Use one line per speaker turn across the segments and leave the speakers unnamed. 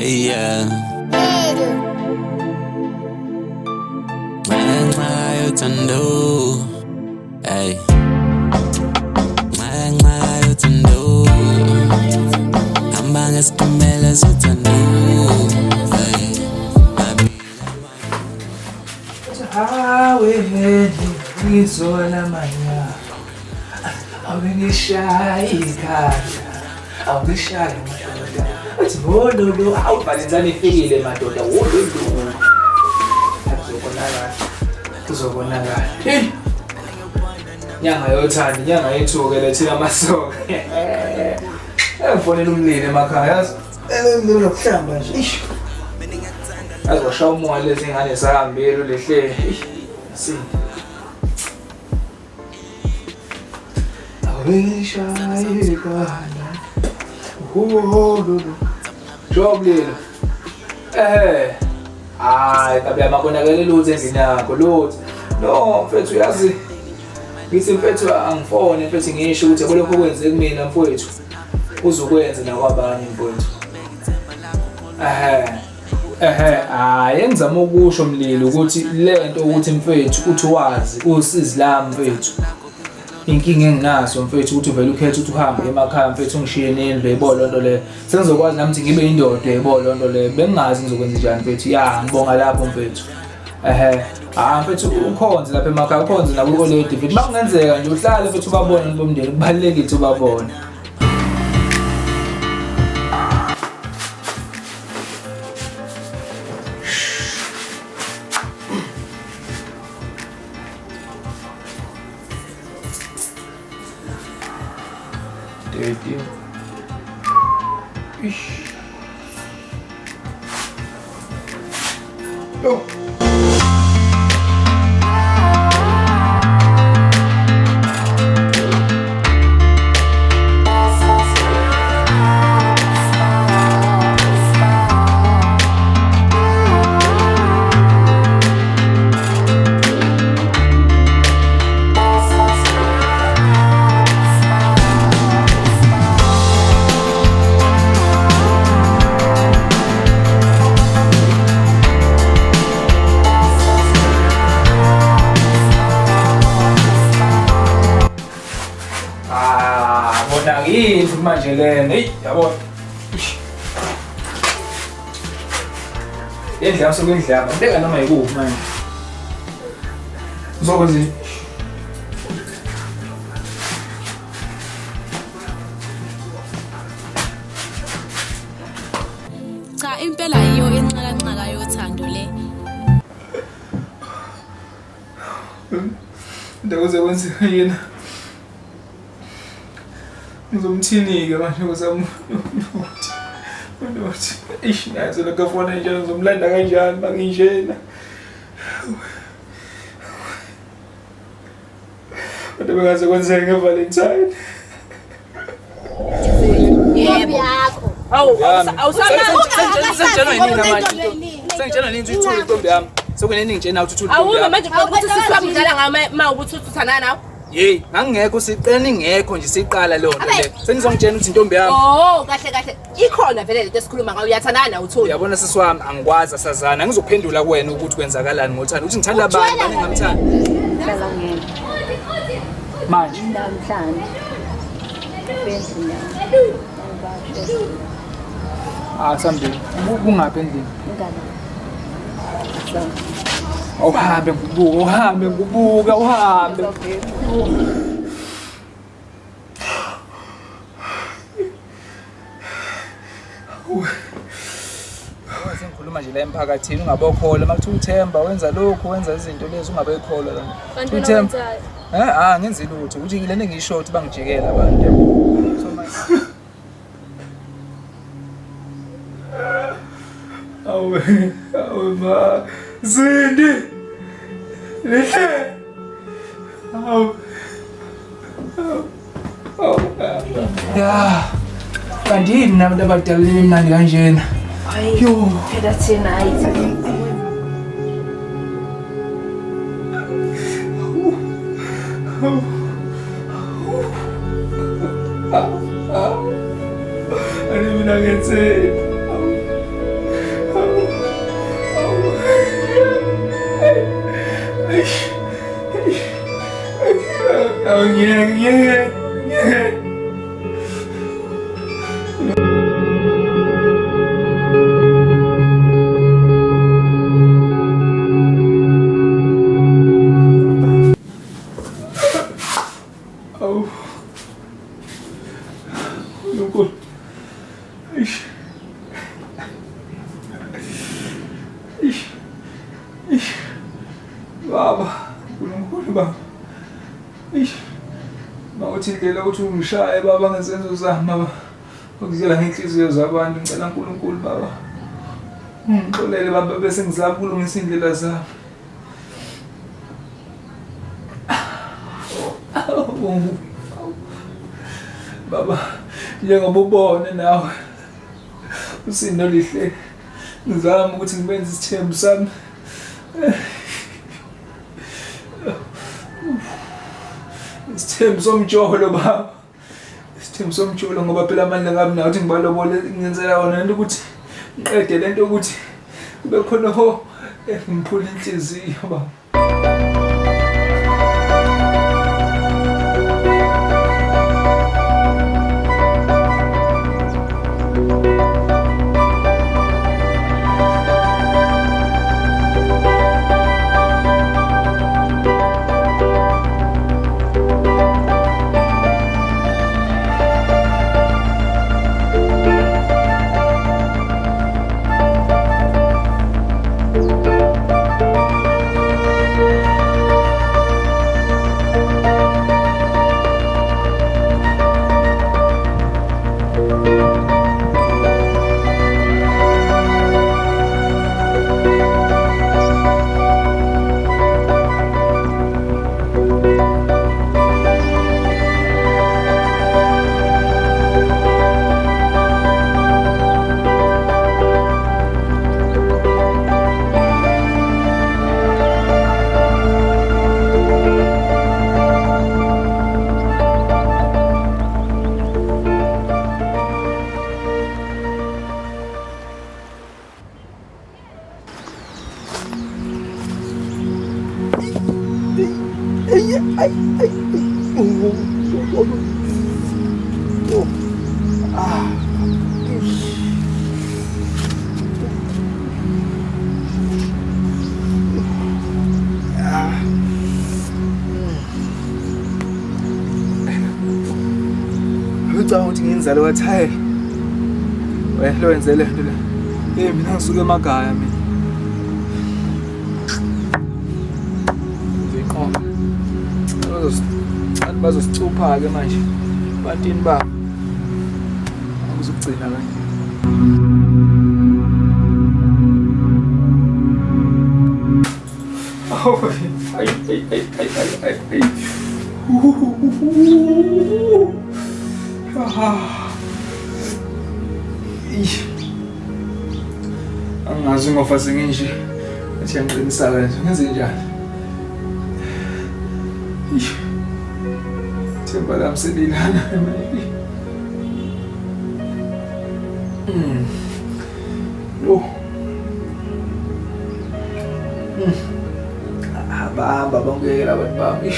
yeah. Ngenxa yothando, hey. Ngenxa yothando, hamba ngesitimela sothando, hey.
Hawe ngizona manya, awungishaya ikhanda, awungishaya madoda. Athi wololo, awu Valentine ifikile madoda, wololo. Kuzokonakala. Nyanga yothando, nyanga yethuke lethina amasoka. Ngifonela umlilo emakhaya, yazi. Ngililo lokuhlamba nje. Ish. Azosha umoya lezi ngane sahambile lehle. Si. Awishayikana. Lulu. Jobulilo. Hayi kabe amakonakele lutho endlini yakho lutho. No mfethu uyazi. Ngithi mfethu angifone mfethu ngisho ukuthi yabo lokho kwenze kumina mfethu. Uzokwenza nakwabanye mfethu. Hayi ngizama ukusho mlilo ukuthi lento ukuthi mfethu uthi wazi usizi lami mfethu. Inkinga enginaso mfethu ukuthi uvela ukhethe ukuthi uhambe emakhaya mfethu ungishiye nendlu yebolo lonto le. Sengizokwazi nami ukuthi ngibe indoda yebolo lonto le. Bengingazi ngizokwenza njani mfethu. Ya ngibonga lapho mfethu. Mfethu ukhonze lapha emakhaya ukhonze naku oledi mfethu. Bakungenzeka nje uhlale mfethu ubabone bomndeni kubalekile ukuthi ubabone. Ish. Oh. Yini manje lena hey yabona yendlela sokwendlaba ngibeka noma yikuphi manje uzokwenza
cha impela yiyo Nxakanxaka yothando le
ndakuze kwenza yena ngizomthini-ke manje ngizama unothi ish nazo lokafona njalo ngizomlanda kanjani makinjena kodwa bengaze kwenzeke ngeValentine
yebo yakho
Sengitshela yini manje sengitshela nini ukuthi uthule intombi yami sekuneningi nje nawe uthule intombi yami
manje ukuthi sisabudlala ngama ukuthi uthuthana nawe
Hey, ngangekho siqela ningekho nje siqala lonto le. Senizongitshela ukuthi intombi yami.
Oh, kahle. Ikhona vele lento esikhuluma ngayo uyathandana nawe uthuli.
Uyabona sisi wami angikwazi asazana. Ngizophendula kuwena ukuthi kwenzakalani ngothanda. Uthi ngithanda abantu bani ngamthanda.
Hlala ngeke.
Manje
Namhlanje. Bendlu yami.
Sambili. Kungaphi endlini?
Ngane.
Uhambe ngubuka uhambe. Sengikhuluma nje la emphakathini ungabokhola makuthiwa uThemba wenza lokho wenza izinto lezi ungabekhola la.
uThemba.
Ngenzi lutho ukuthi ngilene ngisho ukuthi bangijikela abantu.
Awe ma Zindi lehle ya kanti nabantu abadala emnandi kanjena yo
phela thina ayithi
ani mina ngenzeni ngeke. Awu. Nkulunkulu. Eish. Eish. Eish. Baba, Nkulunkulu baba. Eish. Mawuthi indlela ukuthi ungishaye baba ngesenzo zami baba. Ukuzela ngenhliziyo zabantu ngicela uNkulunkulu baba. Ngixolele baba bese ngizama ukulungisa indlela zami. Baba, njengoba ubone nawe usindo lihle ngizama ukuthi ngibenze isithembu sami. Isithembu somjolo baba. Isithembu somjolo ngoba phela amandla ngami nawo ukuthi ngibalobole ngiyenzela wona lento ukuthi ngiqede lento ukuthi kube khona ngiphula inhliziyo baba. Ngicabanga ukuthi ngiyinzalo kaThayi. Lo wenze le nto le. Mina ngisuka emakhaya mina. Ngiqonda. Bazosicupha-ke manje. Bantini babo. Ukuzugcina kanje. Ay. Angazi ngofa senginje. Athi ngiqinisa kanje. Ngenze njani? Themba lami selilana manje. Lo. Bahamba bangekela abantu bami.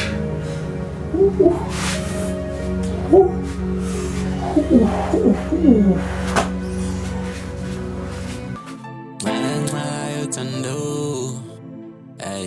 Nxakanxaka yothando. Hey.